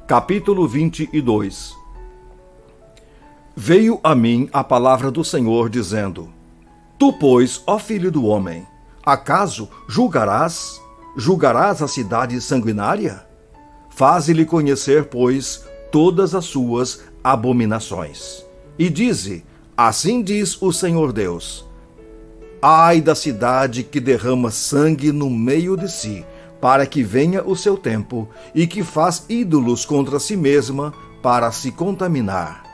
Capítulo 22. Veio a mim a palavra do Senhor, dizendo: Tu, pois, ó filho do homem, acaso julgarás a cidade sanguinária? Faze-lhe conhecer, pois, todas as suas abominações. E dize: Assim diz o Senhor Deus: Ai da cidade que derrama sangue no meio de si, para que venha o seu tempo, e que faz ídolos contra si mesma, para se contaminar.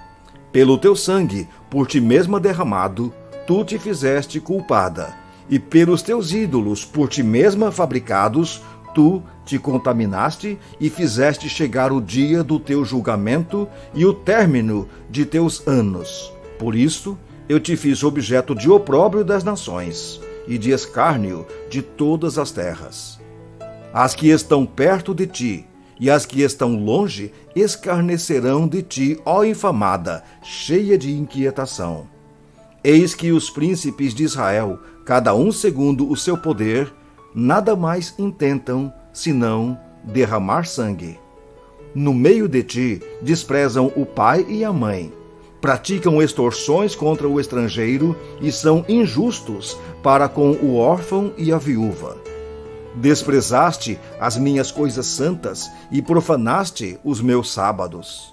Pelo teu sangue, por ti mesma derramado, tu te fizeste culpada, e pelos teus ídolos, por ti mesma fabricados, tu te contaminaste e fizeste chegar o dia do teu julgamento e o término de teus anos. Por isso, eu te fiz objeto de opróbrio das nações, e de escárnio de todas as terras. As que estão perto de ti e as que estão longe escarnecerão de ti, ó infamada, cheia de inquietação. Eis que os príncipes de Israel, cada um segundo o seu poder, nada mais intentam senão derramar sangue. No meio de ti desprezam o pai e a mãe, praticam extorsões contra o estrangeiro e são injustos para com o órfão e a viúva. Desprezaste as minhas coisas santas e profanaste os meus sábados.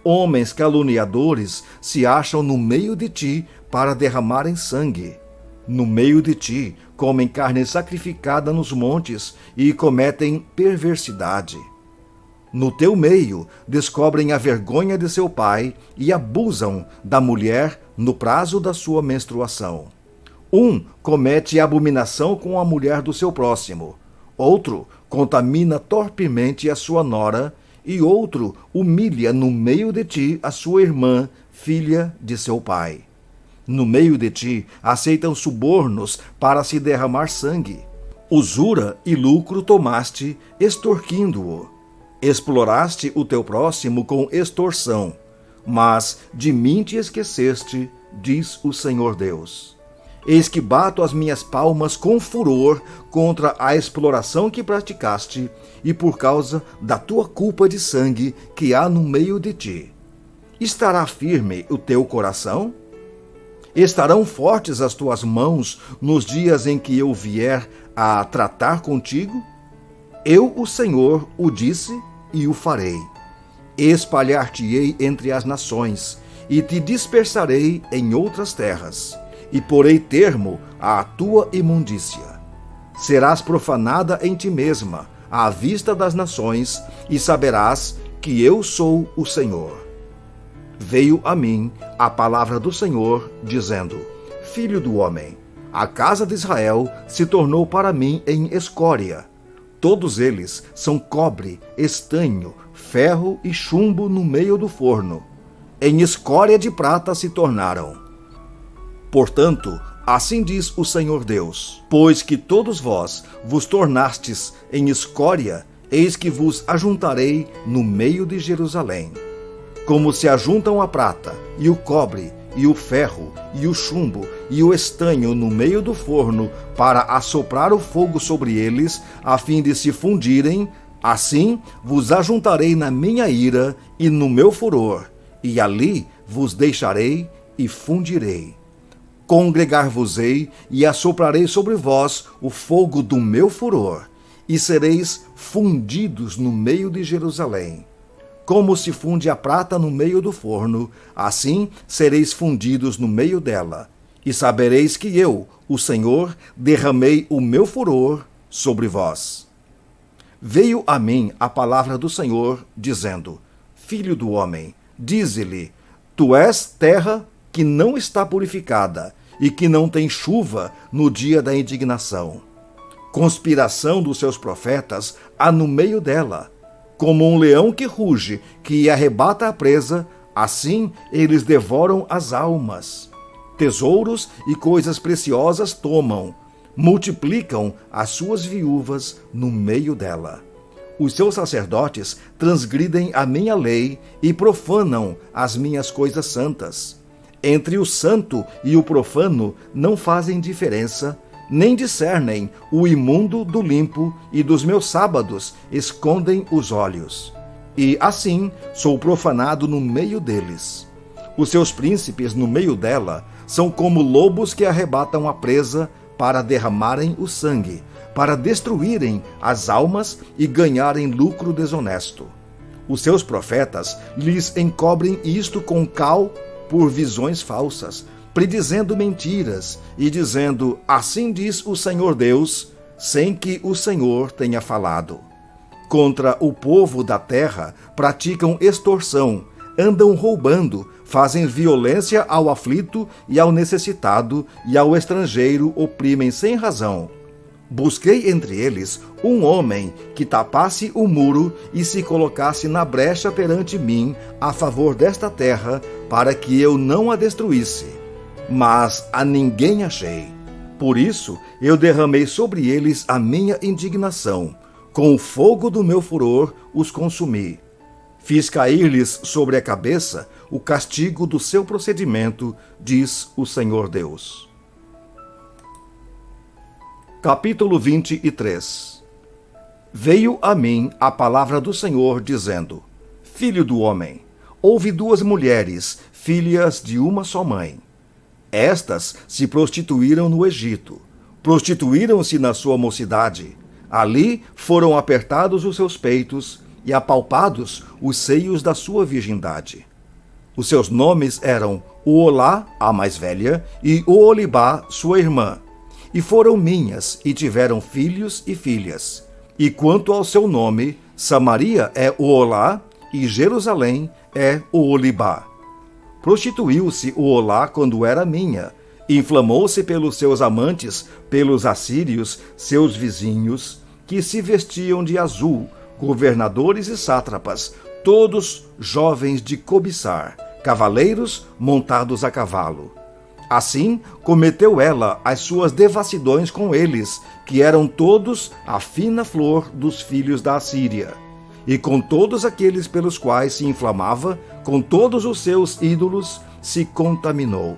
Homens caluniadores se acham no meio de ti para derramarem sangue. No meio de ti comem carne sacrificada nos montes e cometem perversidade. No teu meio descobrem a vergonha de seu pai e abusam da mulher no prazo da sua menstruação. Um comete abominação com a mulher do seu próximo. Outro contamina torpemente a sua nora, e outro humilha no meio de ti a sua irmã, filha de seu pai. No meio de ti aceitam subornos para se derramar sangue. Usura e lucro tomaste, extorquindo-o. Exploraste o teu próximo com extorsão, mas de mim te esqueceste, diz o Senhor Deus. Eis que bato as minhas palmas com furor contra a exploração que praticaste e por causa da tua culpa de sangue que há no meio de ti. Estará firme o teu coração? Estarão fortes as tuas mãos nos dias em que eu vier a tratar contigo? Eu, o Senhor, o disse e o farei. Espalhar-te-ei entre as nações e te dispersarei em outras terras. E porei termo à tua imundícia. Serás profanada em ti mesma, à vista das nações, e saberás que eu sou o Senhor. Veio a mim a palavra do Senhor, dizendo: Filho do homem, a casa de Israel se tornou para mim em escória. Todos eles são cobre, estanho, ferro e chumbo no meio do forno. Em escória de prata se tornaram. Portanto, assim diz o Senhor Deus: Pois que todos vós vos tornastes em escória, eis que vos ajuntarei no meio de Jerusalém. Como se ajuntam a prata, e o cobre, e o ferro, e o chumbo, e o estanho no meio do forno, para assoprar o fogo sobre eles, a fim de se fundirem, assim vos ajuntarei na minha ira e no meu furor, e ali vos deixarei e fundirei. Congregar-vos-ei e assoprarei sobre vós o fogo do meu furor, e sereis fundidos no meio de Jerusalém. Como se funde a prata no meio do forno, assim sereis fundidos no meio dela, e sabereis que eu, o Senhor, derramei o meu furor sobre vós. Veio a mim a palavra do Senhor, dizendo: Filho do homem, dize-lhe: Tu és terra que não está purificada e que não tem chuva no dia da indignação. Conspiração dos seus profetas há no meio dela. Como um leão que ruge, que arrebata a presa, assim eles devoram as almas. Tesouros e coisas preciosas tomam, multiplicam as suas viúvas no meio dela. Os seus sacerdotes transgridem a minha lei e profanam as minhas coisas santas. Entre o santo e o profano não fazem diferença, nem discernem o imundo do limpo, e dos meus sábados escondem os olhos. e assim sou profanado no meio deles. Os seus príncipes no meio dela são como lobos que arrebatam a presa para derramarem o sangue, para destruírem as almas e ganharem lucro desonesto. Os seus profetas lhes encobrem isto com cal por visões falsas, predizendo mentiras e dizendo, assim diz o Senhor Deus, sem que o Senhor tenha falado. Contra o povo da terra praticam extorsão, andam roubando, fazem violência ao aflito e ao necessitado e ao estrangeiro oprimem sem razão. Busquei entre eles um homem que tapasse o muro e se colocasse na brecha perante mim a favor desta terra, para que eu não a destruísse. Mas a ninguém achei. Por isso eu derramei sobre eles a minha indignação. Com o fogo do meu furor os consumi. Fiz cair-lhes sobre a cabeça o castigo do seu procedimento, diz o Senhor Deus. Capítulo 23. Veio a mim a palavra do Senhor, dizendo: Filho do homem, houve duas mulheres, filhas de uma só mãe. Estas se prostituíram no Egito, prostituíram-se na sua mocidade. Ali foram apertados os seus peitos e apalpados os seios da sua virgindade. Os seus nomes eram Oolá, a mais velha, e Oolibá, sua irmã. E foram minhas, e tiveram filhos e filhas. E quanto ao seu nome, Samaria é Oolá, e Jerusalém é Oolibá. Prostituiu-se Oolá quando era minha, inflamou-se pelos seus amantes, pelos assírios, seus vizinhos, que se vestiam de azul, governadores e sátrapas, todos jovens de cobiçar, cavaleiros montados a cavalo. Assim cometeu ela as suas devassidões com eles, que eram todos a fina flor dos filhos da Assíria. E com todos aqueles pelos quais se inflamava, com todos os seus ídolos, se contaminou.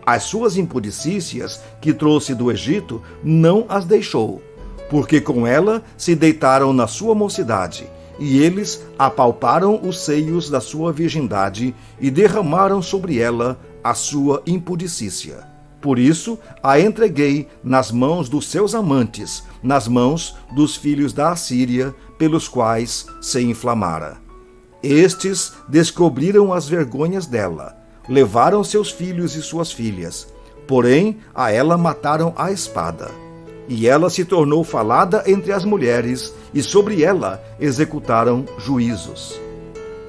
As suas impudicícias que trouxe do Egito não as deixou, porque com ela se deitaram na sua mocidade, e eles apalparam os seios da sua virgindade e derramaram sobre ela a sua impudicícia. Por isso a entreguei nas mãos dos seus amantes, nas mãos dos filhos da Assíria, pelos quais se inflamara. Estes descobriram as vergonhas dela, levaram seus filhos e suas filhas, porém a ela mataram à espada. E ela se tornou falada entre as mulheres, e sobre ela executaram juízos.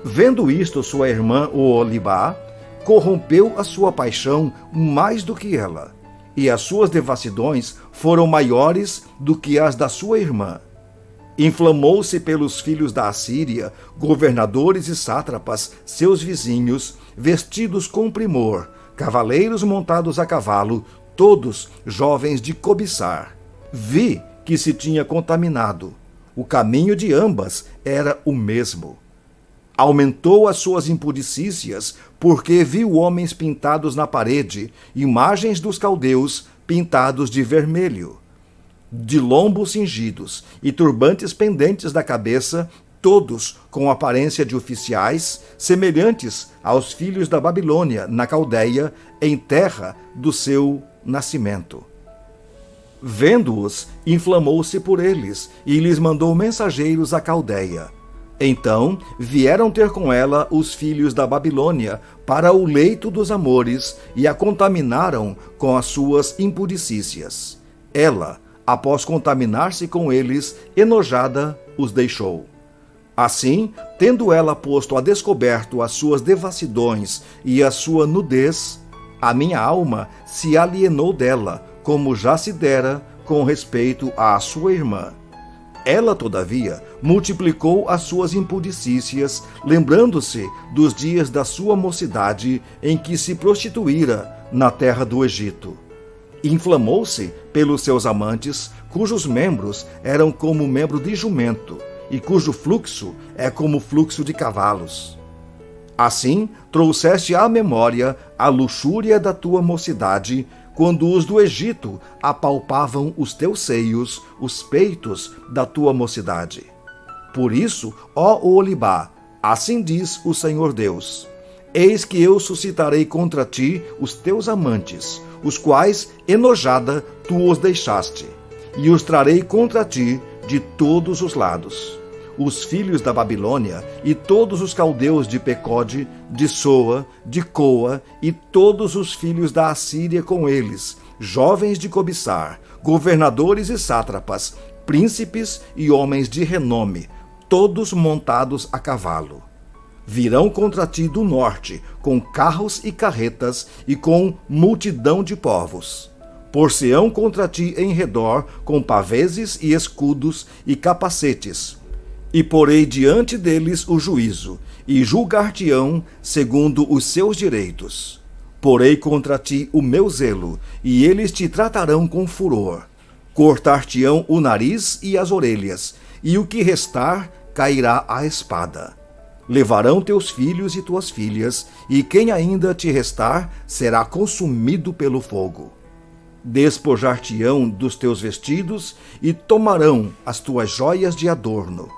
Vendo isto, sua irmã Oolibá corrompeu a sua paixão mais do que ela, e as suas devassidões foram maiores do que as da sua irmã. Inflamou-se pelos filhos da Assíria, governadores e sátrapas, seus vizinhos, vestidos com primor, cavaleiros montados a cavalo, todos jovens de cobiçar. Vi que se tinha contaminado. O caminho de ambas era o mesmo. Aumentou as suas impudicícias, porque viu homens pintados na parede, imagens dos caldeus pintados de vermelho, de lombos cingidos e turbantes pendentes da cabeça, todos com aparência de oficiais, semelhantes aos filhos da Babilônia, na Caldeia, em terra do seu nascimento. Vendo-os, inflamou-se por eles e lhes mandou mensageiros à Caldeia. Então vieram ter com ela os filhos da Babilônia para o leito dos amores e a contaminaram com as suas impudicícias. Ela, após contaminar-se com eles, enojada, os deixou. Assim, tendo ela posto a descoberto as suas devassidões e a sua nudez, a minha alma se alienou dela, como já se dera com respeito à sua irmã. Ela, todavia, multiplicou as suas impudicícias, lembrando-se dos dias da sua mocidade em que se prostituíra na terra do Egito. Inflamou-se pelos seus amantes, cujos membros eram como membro de jumento, e cujo fluxo é como fluxo de cavalos. Assim, trouxeste à memória a luxúria da tua mocidade, quando os do Egito apalpavam os teus seios, os peitos da tua mocidade. Por isso, ó Oholibá, assim diz o Senhor Deus: eis que eu suscitarei contra ti os teus amantes, os quais, enojada, tu os deixaste, e os trarei contra ti de todos os lados. Os filhos da Babilônia e todos os caldeus de Pecode, de Soa, de Coa e todos os filhos da Assíria com eles, jovens de cobiçar, governadores e sátrapas, príncipes e homens de renome, todos montados a cavalo. Virão contra ti do norte, com carros e carretas e com multidão de povos. Por-se-ão contra ti em redor, com paveses e escudos e capacetes. E porei diante deles o juízo, e julgar-te-ão segundo os seus direitos. Porei contra ti o meu zelo, e eles te tratarão com furor. Cortar-te-ão o nariz e as orelhas, e o que restar cairá à espada. Levarão teus filhos e tuas filhas, e quem ainda te restar será consumido pelo fogo. Despojar-te-ão dos teus vestidos, e tomarão as tuas joias de adorno.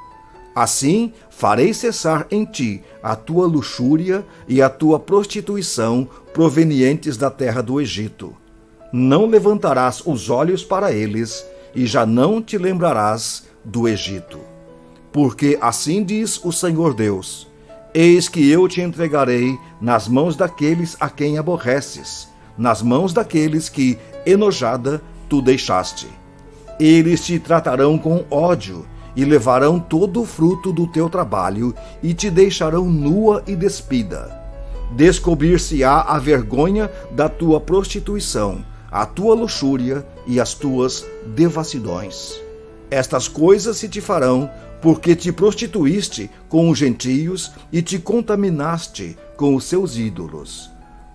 Assim farei cessar em ti a tua luxúria e a tua prostituição provenientes da terra do Egito. Não levantarás os olhos para eles, e já não te lembrarás do Egito. Porque assim diz o Senhor Deus: eis que eu te entregarei nas mãos daqueles a quem aborreces, nas mãos daqueles que, enojada, tu deixaste. Eles te tratarão com ódio, e levarão todo o fruto do teu trabalho, e te deixarão nua e despida. Descobrir-se-á a vergonha da tua prostituição, a tua luxúria e as tuas devassidões. Estas coisas se te farão, porque te prostituíste com os gentios e te contaminaste com os seus ídolos.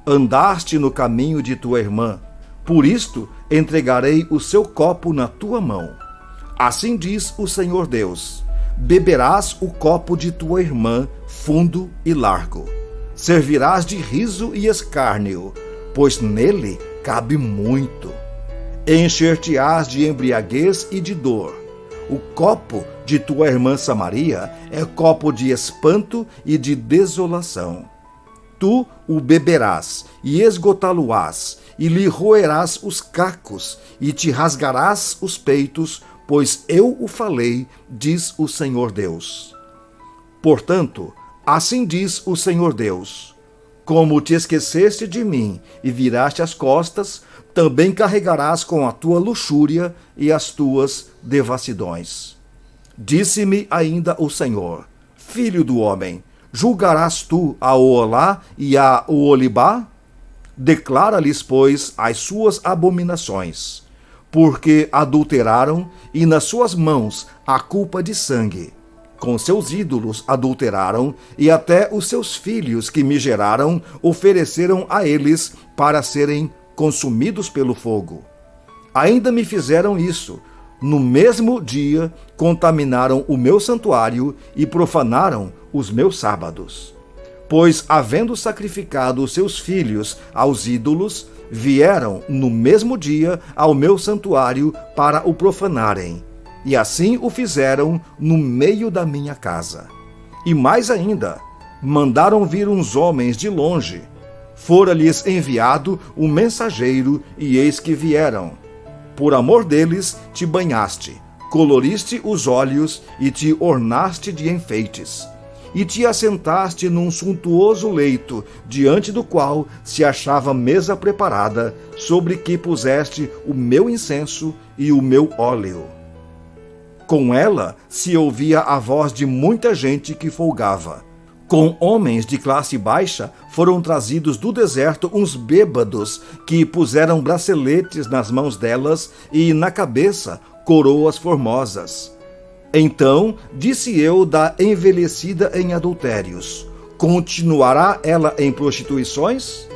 Andaste no caminho de tua irmã, por isto entregarei o seu copo na tua mão. Assim diz o Senhor Deus: beberás o copo de tua irmã, fundo e largo. Servirás de riso e escárnio, pois nele cabe muito. Encher-te-ás de embriaguez e de dor. O copo de tua irmã Samaria é copo de espanto e de desolação. Tu o beberás e esgotá-lo-ás, e lhe roerás os cacos, e te rasgarás os peitos, pois eu o falei, diz o Senhor Deus. Portanto, assim diz o Senhor Deus: como te esqueceste de mim e viraste as costas, também carregarás com a tua luxúria e as tuas devassidões. Disse-me ainda o Senhor: filho do homem, julgarás tu a Oholá e a Oholibá? Declara-lhes, pois, as suas abominações, porque adulteraram, e nas suas mãos a culpa de sangue. Com seus ídolos adulteraram, e até os seus filhos que me geraram ofereceram a eles para serem consumidos pelo fogo. Ainda me fizeram isso. No mesmo dia contaminaram o meu santuário e profanaram os meus sábados. Pois, havendo sacrificado os seus filhos aos ídolos, vieram no mesmo dia ao meu santuário para o profanarem, e assim o fizeram no meio da minha casa. E mais ainda, mandaram vir uns homens de longe. Fora-lhes enviado um mensageiro, e eis que vieram. Por amor deles te banhaste, coloriste os olhos e te ornaste de enfeites. E te assentaste num suntuoso leito, diante do qual se achava mesa preparada, sobre que puseste o meu incenso e o meu óleo. Com ela se ouvia a voz de muita gente que folgava. Com homens de classe baixa foram trazidos do deserto uns bêbados, que puseram braceletes nas mãos delas e na cabeça coroas formosas. Então disse eu da envelhecida em adultérios: continuará ela em prostituições?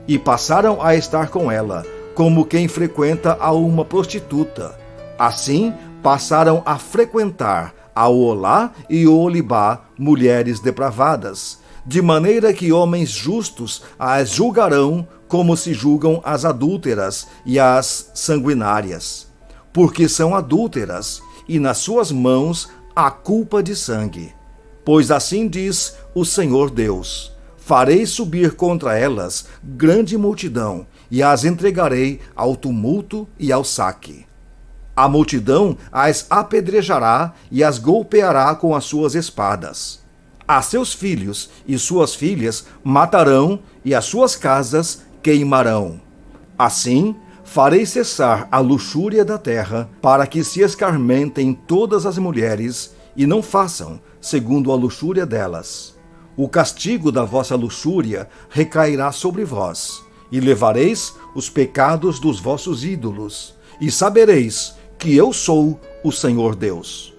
E passaram a estar com ela, como quem frequenta a uma prostituta. Assim passaram a frequentar a Oholá e Oholibá, mulheres depravadas, de maneira que homens justos as julgarão como se julgam as adúlteras e as sanguinárias, porque são adúlteras, e nas suas mãos a culpa de sangue. Pois assim diz o Senhor Deus: farei subir contra elas grande multidão, e as entregarei ao tumulto e ao saque. A multidão as apedrejará e as golpeará com as suas espadas. A seus filhos e suas filhas matarão, e as suas casas queimarão. Assim, farei cessar a luxúria da terra, para que se escarmentem todas as mulheres, e não façam segundo a luxúria delas. O castigo da vossa luxúria recairá sobre vós, e levareis os pecados dos vossos ídolos, e sabereis que eu sou o Senhor Deus.